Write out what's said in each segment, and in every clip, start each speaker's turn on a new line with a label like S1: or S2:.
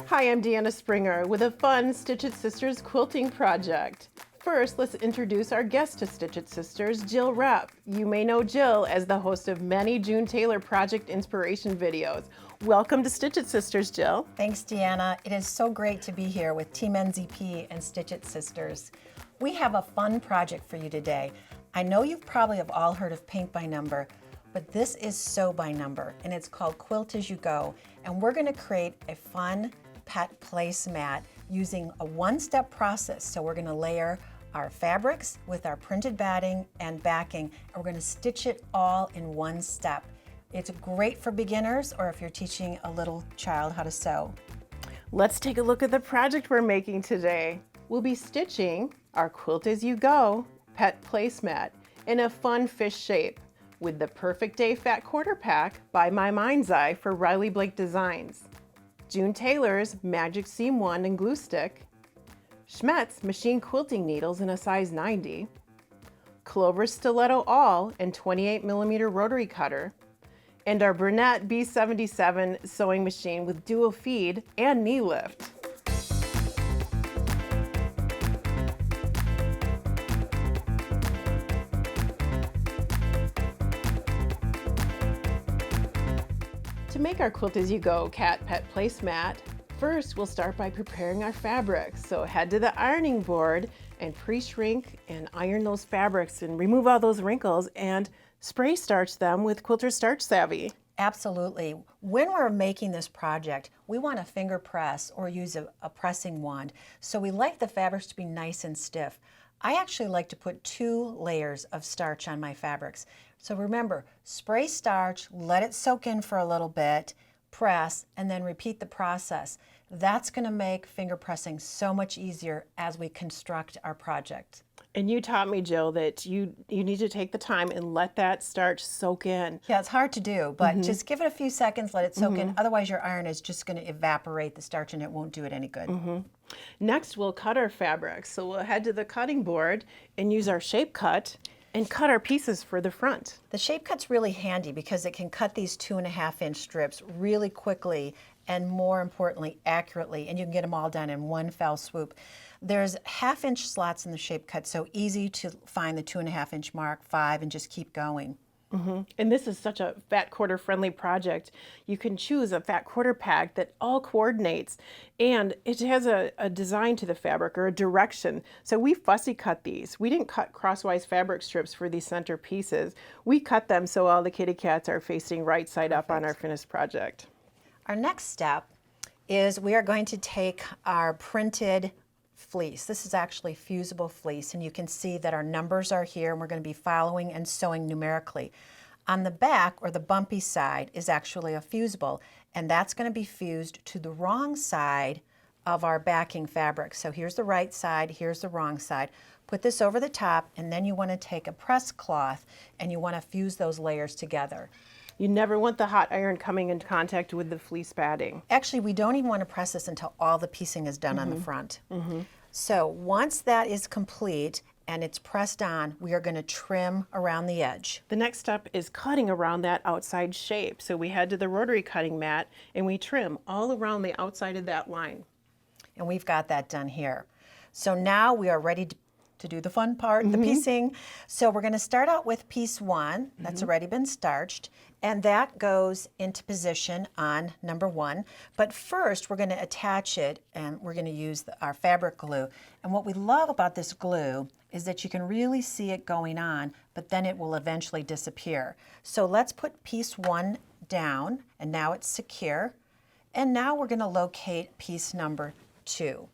S1: Hi, I'm Deanna Springer with a fun Stitch It Sisters quilting project. First, let's introduce our guest to Stitch It Sisters, Jill Repp. You may know Jill as the host of many June Tailor project inspiration videos. Welcome to Stitch It Sisters, Jill.
S2: Thanks, Deanna. It is so great to be here with Team NZP and Stitch It Sisters. We have a fun project for you today. I know you've probably have all heard of paint by number, but this is sew by number, and it's called Quilt As You Go. And we're gonna create a fun pet placemat using a one-step process. So we're gonna layer our fabrics with our printed batting and backing, and we're gonna stitch it all in one step. It's great for beginners or if you're teaching a little child how to sew.
S1: Let's take a look at the project we're making today. We'll be stitching our Quilt As You Go pet placemat in a fun fish shape with the Perfect Day Fat Quarter Pack by My Mind's Eye for Riley Blake Designs, June Tailor's Magic Seam Wand and Glue Stick, Schmet's Machine Quilting Needles in a size 90, Clover's Stiletto Awl and 28mm rotary cutter, and our Burnett B77 sewing machine with dual feed and knee lift. To make our Quilt As You Go cat pet placemat, first we'll start by preparing our fabrics. So head to the ironing board and pre-shrink and iron those fabrics and remove all those wrinkles and spray starch them with Quilter Starch Savvy.
S2: Absolutely. When we're making this project, we want to finger press or use a pressing wand. So we like the fabrics to be nice and stiff. I actually like to put 2 layers of starch on my fabrics. So remember, spray starch, let it soak in for a little bit, press, and then repeat the process. That's going to make finger pressing so much easier as we construct our project.
S1: And you taught me, Jill, that you need to take the time and let that starch soak in.
S2: Yeah, it's hard to do, but just give it a few seconds, let it soak in. Otherwise, your iron is just going to evaporate the starch and it won't do it any good.
S1: Next, we'll cut our fabrics. So we'll head to the cutting board and use our shape cut and cut our pieces for the front.
S2: The shape cut's really handy because it can cut these 2.5-inch strips really quickly and more importantly, accurately, and you can get them all done in one fell swoop. There's 1/2-inch slots in the shape cut, so easy to find the 2.5-inch mark, 5, and just keep going.
S1: And this is such a fat quarter friendly project. You can choose a fat quarter pack that all coordinates and it has a design to the fabric or a direction. So we fussy cut these. We didn't cut crosswise fabric strips for these center pieces. We cut them so all the kitty cats are facing right side up on our finished project.
S2: Our next step is we are going to take our printed fleece. This is actually fusible fleece, and you can see that our numbers are here, and we're going to be following and sewing numerically. On the back, or the bumpy side, is actually a fusible, and that's going to be fused to the wrong side of our backing fabric. So here's the right side, here's the wrong side. Put this over the top, and then you want to take a press cloth, and you want to fuse those layers together.
S1: You never want the hot iron coming into contact with the fleece batting.
S2: Actually, we don't even want to press this until all the piecing is done on the front. So once that is complete and it's pressed on, we are going to trim around the edge.
S1: The next step is cutting around that outside shape. So we head to the rotary cutting mat and we trim all around the outside of that line.
S2: And we've got that done here. So now we are ready to do the fun part, the piecing. So we're going to start out with piece 1 that's already been starched, and that goes into position on number 1. But first we're going to attach it, and we're going to use our fabric glue. And what we love about this glue is that you can really see it going on, but then it will eventually disappear. So let's put piece 1 down, and now it's secure. And now we're going to locate piece number 2.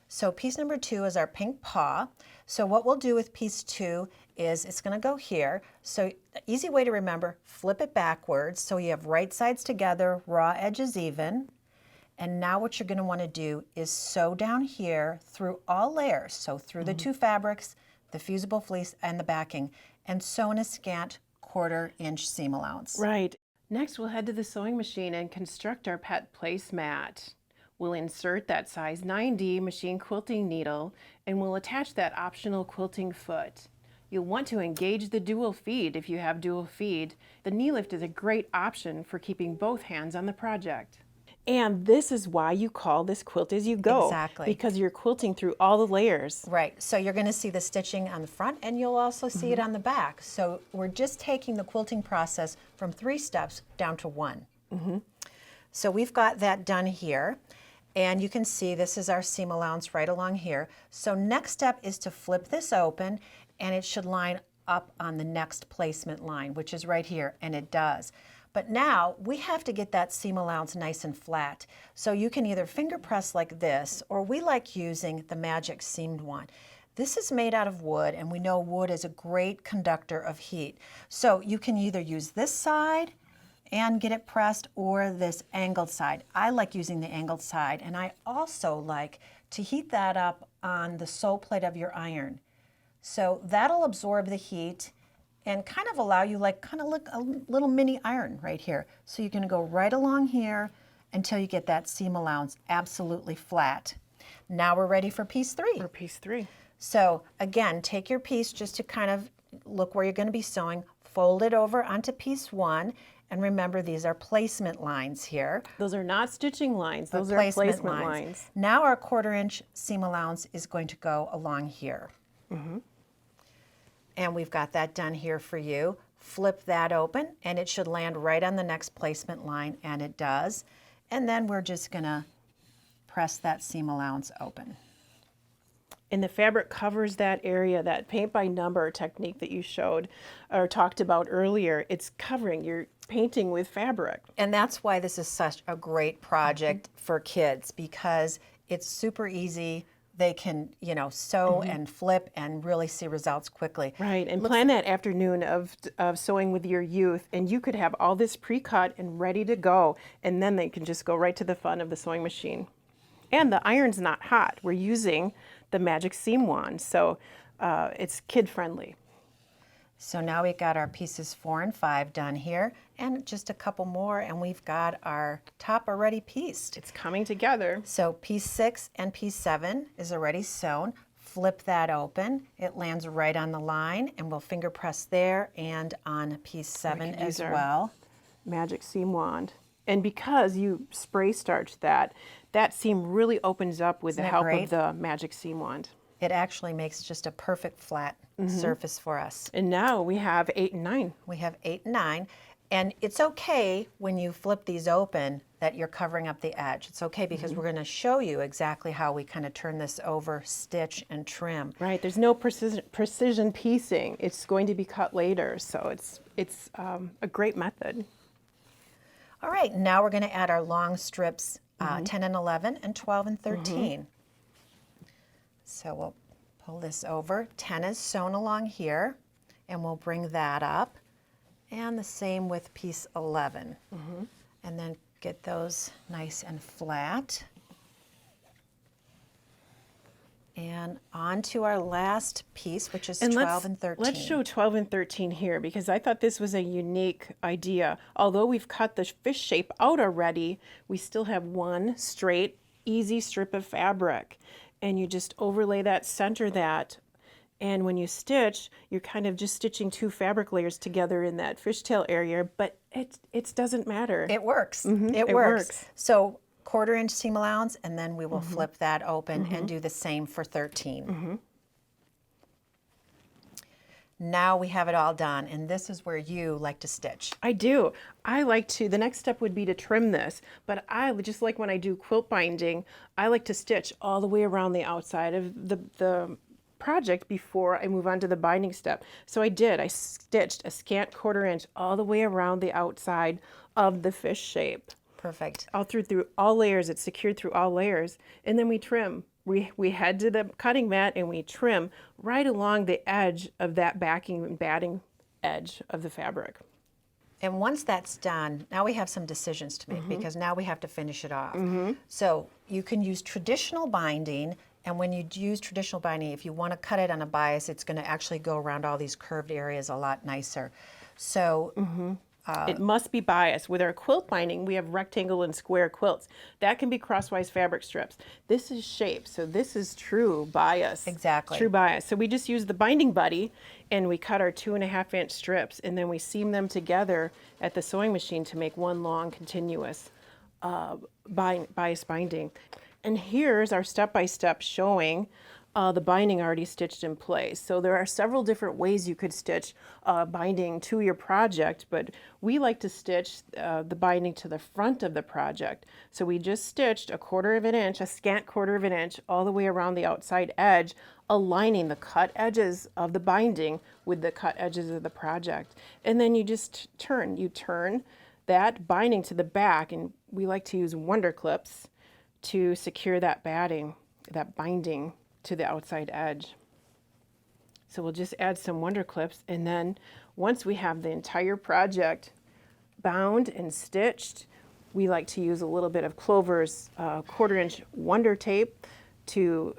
S2: So piece number 2 is our pink paw. So what we'll do with piece 2 is it's going to go here. So the easy way to remember, flip it backwards so you have right sides together, raw edges even. And now what you're going to want to do is sew down here through all layers. So through the 2 fabrics, the fusible fleece and the backing, and sew in a scant 1/4-inch seam allowance.
S1: Right. Next we'll head to the sewing machine and construct our pet placemat. We'll insert that size 9D machine quilting needle and we'll attach that optional quilting foot. You'll want to engage the dual feed if you have dual feed. The knee lift is a great option for keeping both hands on the project. And this is why you call this Quilt As You Go.
S2: Exactly.
S1: Because you're quilting through all the layers.
S2: Right, so you're going to see the stitching on the front and you'll also see it on the back. So we're just taking the quilting process from 3 steps down to 1. So we've got that done here. And you can see this is our seam allowance right along here. So next step is to flip this open and it should line up on the next placement line, which is right here, and it does. But now we have to get that seam allowance nice and flat. So you can either finger press like this, or we like using the magic seamed one. This is made out of wood, and we know wood is a great conductor of heat. So you can either use this side and get it pressed, or this angled side. I like using the angled side, and I also like to heat that up on the sole plate of your iron. So that'll absorb the heat and kind of allow you kind of look a little mini iron right here. So you're gonna go right along here until you get that seam allowance absolutely flat. Now we're ready for piece 3.
S1: For piece 3.
S2: So again, take your piece just to kind of look where you're gonna be sewing, fold it over onto piece 1, and remember these are placement lines here.
S1: Those are not stitching lines, those are placement lines.
S2: Now our 1/4 inch seam allowance is going to go along here. And we've got that done here for you. Flip that open and it should land right on the next placement line, and it does. And then we're just gonna press that seam allowance open.
S1: And the fabric covers that area, that paint by number technique that you showed or talked about earlier. It's covering, you're painting with fabric.
S2: And that's why this is such a great project for kids, because it's super easy. They can, sew and flip and really see results quickly.
S1: Right, and plan that afternoon of sewing with your youth, and you could have all this pre-cut and ready to go, and then they can just go right to the fun of the sewing machine. And the iron's not hot. We're using the magic seam wand, so it's kid-friendly.
S2: So now we've got our pieces 4 and 5 done here, and just a couple more, and we've got our top already pieced.
S1: It's coming together.
S2: So piece 6 and piece 7 is already sewn. Flip that open. It lands right on the line, and we'll finger press there and on piece 7 as well.
S1: Magic seam wand. And because you spray starch that seam really opens up with the help of the magic seam wand.
S2: It actually makes just a perfect flat surface for us.
S1: And now we have 8 and 9.
S2: We have 8 and 9. And it's okay when you flip these open that you're covering up the edge. It's okay because we're going to show you exactly how we kind of turn this over, stitch, and trim.
S1: Right, there's no precision piecing. It's going to be cut later, so it's a great method.
S2: All right, now we're going to add our long strips, 10 and 11 and 12 and 13. So we'll pull this over. 10 is sewn along here, and we'll bring that up. And the same with piece 11. And then get those nice and flat. And on to our last piece, which is 12 and 13.
S1: Let's show 12 and 13 here, because I thought this was a unique idea. Although we've cut the fish shape out already, we still have one straight, easy strip of fabric. And you just overlay that, center that, and when you stitch, you're kind of just stitching 2 fabric layers together in that fishtail area, but it doesn't matter.
S2: It works. It works. So 1/4 inch seam allowance, and then we will flip that open and do the same for 13. Now we have it all done, and this is where you like to stitch.
S1: I do. I like to, the next step would be to trim this, but I just like when I do quilt binding, I like to stitch all the way around the outside of the project before I move on to the binding step. So I stitched a scant 1/4 inch all the way around the outside of the fish shape.
S2: Perfect.
S1: All through all layers, it's secured through all layers, and then we trim. We head to the cutting mat and we trim right along the edge of that backing and batting edge of the fabric.
S2: And once that's done, now we have some decisions to make, because now we have to finish it off. So you can use traditional binding, and when you use traditional binding, if you want to cut it on a bias, it's going to actually go around all these curved areas a lot nicer. So
S1: it must be biased. With our quilt binding, we have rectangle and square quilts. That can be crosswise fabric strips. This is shape, so this is true bias.
S2: Exactly.
S1: True bias. So we just use the binding buddy, and we cut our 2.5 inch strips, and then we seam them together at the sewing machine to make one long continuous bias binding. And here's our step-by-step showing the binding already stitched in place. So there are several different ways you could stitch binding to your project, but we like to stitch the binding to the front of the project. So we just stitched a scant quarter of an inch all the way around the outside edge, aligning the cut edges of the binding with the cut edges of the project. And then you just turn that binding to the back, and we like to use wonder clips to secure that binding to the outside edge. So we'll just add some wonder clips, and then once we have the entire project bound and stitched, we like to use a little bit of Clover's 1/4 inch wonder tape to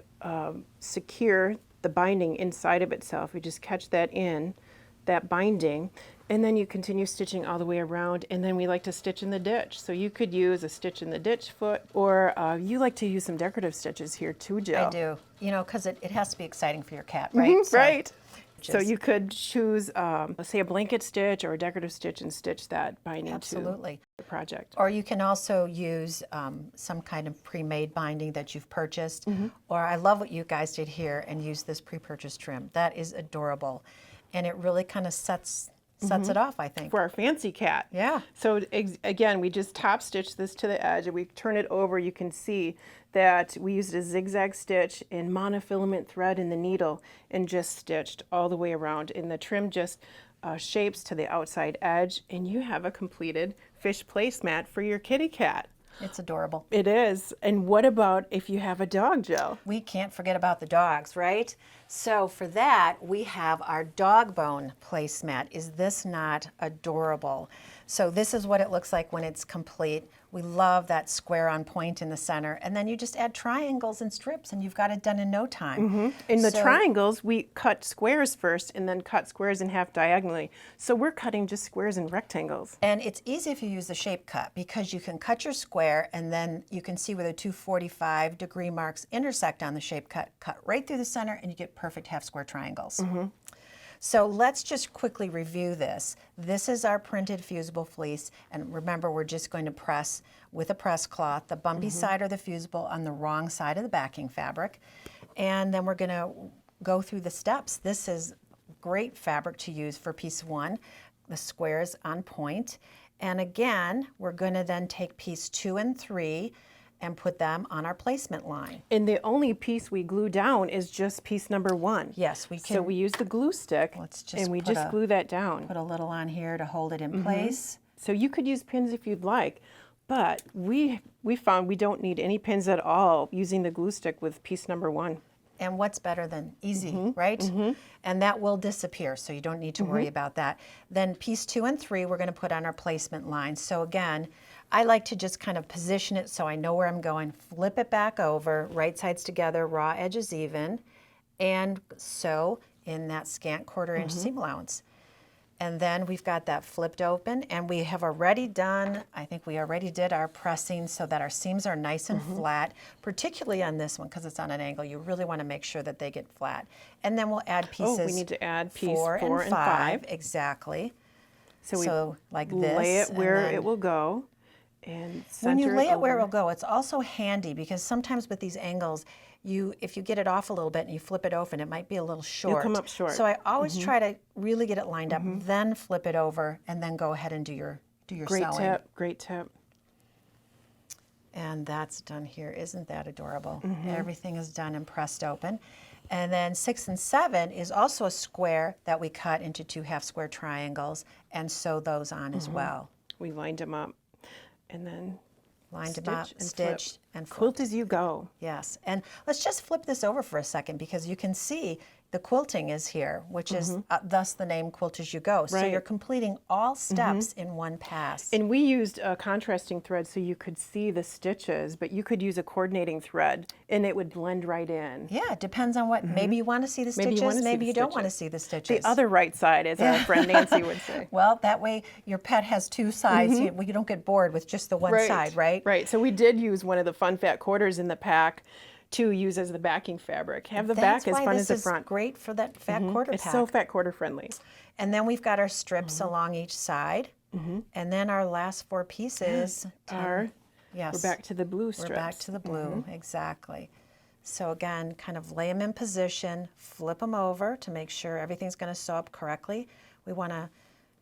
S1: secure the binding inside of itself. We just catch that in, that binding, and then you continue stitching all the way around, and then we like to stitch in the ditch. So you could use a stitch in the ditch foot, or you like to use some decorative stitches here too, Jill.
S2: I do, you know, because it has to be exciting for your cat, right?
S1: Right. So you could choose, say, a blanket stitch or a decorative stitch and stitch that binding to the project.
S2: Or you can also use some kind of pre-made binding that you've purchased. Or I love what you guys did here and use this pre-purchased trim. That is adorable. And it really kind of sets it off, I think.
S1: For our fancy cat.
S2: Yeah.
S1: So again, we just top stitch this to the edge, and we turn it over. You can see that we used a zigzag stitch and monofilament thread in the needle and just stitched all the way around. And the trim just shapes to the outside edge, and you have a completed fish placemat for your kitty cat.
S2: It's adorable.
S1: It is. And what about if you have a dog, Jill?
S2: We can't forget about the dogs, right? So for that, we have our dog bone placemat. Is this not adorable? So this is what it looks like when it's complete. We love that square on point in the center. And then you just add triangles and strips, and you've got it done in no time.
S1: In the triangles, we cut squares first and then cut squares in half diagonally. So we're cutting just squares and rectangles.
S2: And it's easy if you use the shape cut, because you can cut your square and then you can see where the two 45-degree marks intersect on the shape cut. Cut right through the center and you get perfect half square triangles. So let's just quickly review this. This is our printed fusible fleece, and remember, we're just going to press with a press cloth the bumpy side or the fusible on the wrong side of the backing fabric, and then we're going to go through the steps. This is great fabric to use for piece 1, the squares on point, and again, we're going to then take piece 2 and 3 and put them on our placement line.
S1: And the only piece we glue down is just piece number 1.
S2: Yes, we can.
S1: So we use the glue stick, and we just glue that down.
S2: Put a little on here to hold it in place.
S1: So you could use pins if you'd like, but we found we don't need any pins at all using the glue stick with piece number 1.
S2: And what's better than easy, right? And that will disappear, so you don't need to worry about that. Then piece 2 and 3 we're going to put on our placement line. So again, I like to just kind of position it so I know where I'm going, flip it back over, right sides together, raw edges even, and sew in that scant 1/4 inch seam allowance. And then we've got that flipped open, and we have already done, I think we already did our pressing so that our seams are nice and flat, particularly on this one because it's on an angle. You really want to make sure that they get flat. And then we'll add pieces.
S1: We need to add piece 4 and
S2: 5. Exactly. So like this.
S1: Lay it where it will go. And
S2: when you lay it where it will go, it's also handy because sometimes with these angles, if you get it off a little bit and you flip it open, it might be a little short.
S1: You'll come up short.
S2: So I always try to really get it lined up, then flip it over, and then go ahead and do your sewing.
S1: Great tip.
S2: And that's done here. Isn't that adorable? Everything is done and pressed open. And then 6 and 7 is also a square that we cut into 2 half square triangles and sew those on as well.
S1: We lined them up. And then
S2: lined them up, stitched, and flipped.
S1: Quilt as you go.
S2: Yes, and let's just flip this over for a second because you can see the quilting is here, which is thus the name Quilt As You Go. So you're completing all steps in one pass.
S1: And we used a contrasting thread so you could see the stitches, but you could use a coordinating thread and it would blend right in.
S2: Yeah, it depends on what, maybe you want to see the stitches, maybe you don't want to see the stitches.
S1: The other right side, as our friend Nancy would say.
S2: Well, that way your pet has 2 sides. You don't get bored with just the one side, right?
S1: Right, so we did use one of the fun fat quarters in the pack to use as the backing fabric. Have the back as fun as the front.
S2: This is great for that fat quarter pack.
S1: It's so fat quarter friendly.
S2: And then we've got our strips along each side. And then our last 4 pieces
S1: are
S2: Yes.
S1: We're back to the blue strips.
S2: We're back to the blue, exactly. So again, kind of lay them in position, flip them over to make sure everything's going to sew up correctly. We want to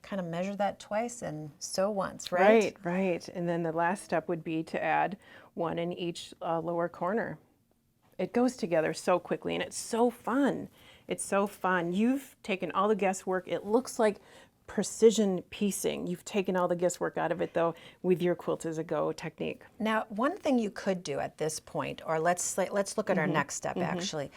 S2: kind of measure that twice and sew once, right?
S1: Right, right. And then the last step would be to add one in each lower corner. It goes together so quickly and it's so fun. It's so fun. You've taken all the guesswork. It looks like precision piecing. You've taken all the guesswork out of it though with your Quilt As You Go technique.
S2: Now, one thing you could do at this point, or let's look at our next step actually.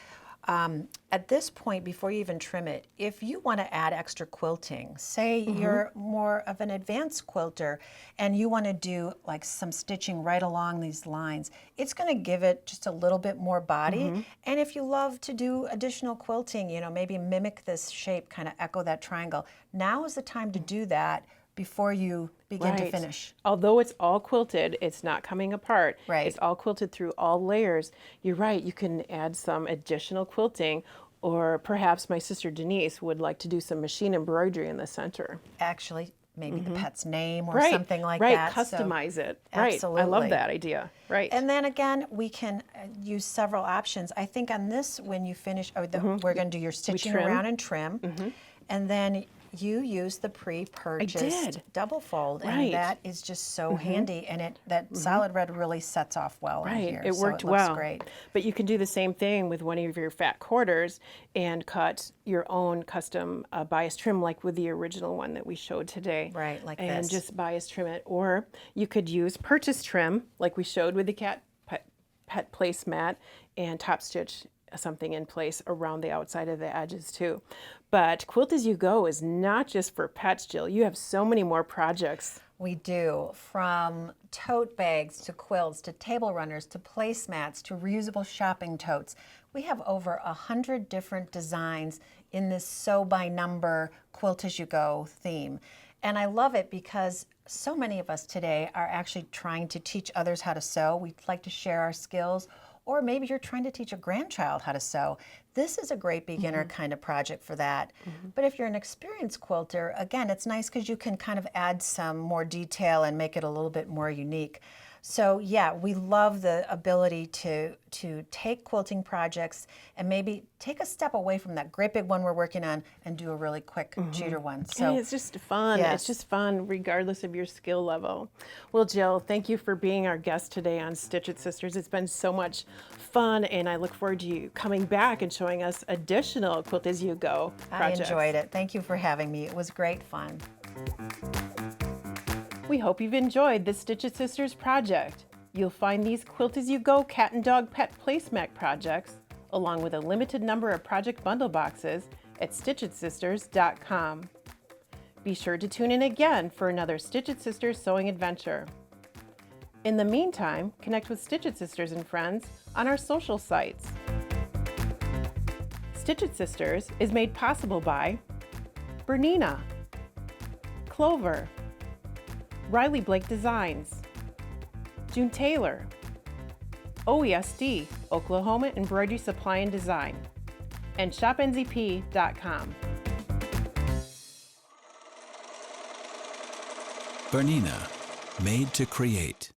S2: At this point, before you even trim it, if you want to add extra quilting, say you're more of an advanced quilter and you want to do like some stitching right along these lines, it's going to give it just a little bit more body. And if you love to do additional quilting, you know, maybe mimic this shape, kind of echo that triangle, now is the time to do that before you begin to finish.
S1: Although it's all quilted, it's not coming apart.
S2: Right.
S1: It's all quilted through all layers. You're right, you can add some additional quilting, or perhaps my sister Denise would like to do some machine embroidery in the center.
S2: Actually, maybe the pet's name or something like
S1: right.
S2: that.
S1: Customize it.
S2: Absolutely.
S1: Right. I love that idea. Right.
S2: And then again, we can use several options. I think on this, when you finish, we're going to do your stitching around and trim. And then you use the pre-purchased double fold, and that is just so handy, and that solid red really sets off well on here.
S1: It worked
S2: so it looks
S1: well.
S2: great.
S1: But you can do the same thing with one of your fat quarters and cut your own custom bias trim like with the original one that we showed today.
S2: Right, like
S1: and
S2: this.
S1: just bias trim it. Or you could use purchase trim like we showed with the pet placemat and top stitch something in place around the outside of the edges too. But Quilt As You Go is not just for pets, Jill. You have so many more projects.
S2: We do, from tote bags to quilts to table runners to placemats to reusable shopping totes. We have over 100 different designs in this sew by number Quilt As You Go theme. And I love it because so many of us today are actually trying to teach others how to sew. We'd like to share our skills. Or maybe you're trying to teach a grandchild how to sew. This is a great beginner kind of project for that. But if you're an experienced quilter, again, it's nice because you can kind of add some more detail and make it a little bit more unique. So yeah, we love the ability to take quilting projects and maybe take a step away from that great big one we're working on and do a really quick cheater one. So
S1: and it's just fun.
S2: Yes.
S1: It's just fun regardless of your skill level. Well, Jill, thank you for being our guest today on Stitch It Sisters. It's been so much fun, and I look forward to you coming back and showing us additional Quilt As You Go projects.
S2: I enjoyed it. Thank you for having me. It was great fun.
S1: We hope you've enjoyed the Stitch It Sisters project. You'll find these Quilt As You Go cat and dog pet placemat projects, along with a limited number of project bundle boxes at stitchitsisters.com. Be sure to tune in again for another Stitch It Sisters sewing adventure. In the meantime, connect with Stitch It Sisters and friends on our social sites. Stitch It Sisters is made possible by Bernina, Clover, Riley Blake Designs, June Tailor, OESD, Oklahoma Embroidery Supply and Design, and shopnzp.com.
S3: Bernina, made to create.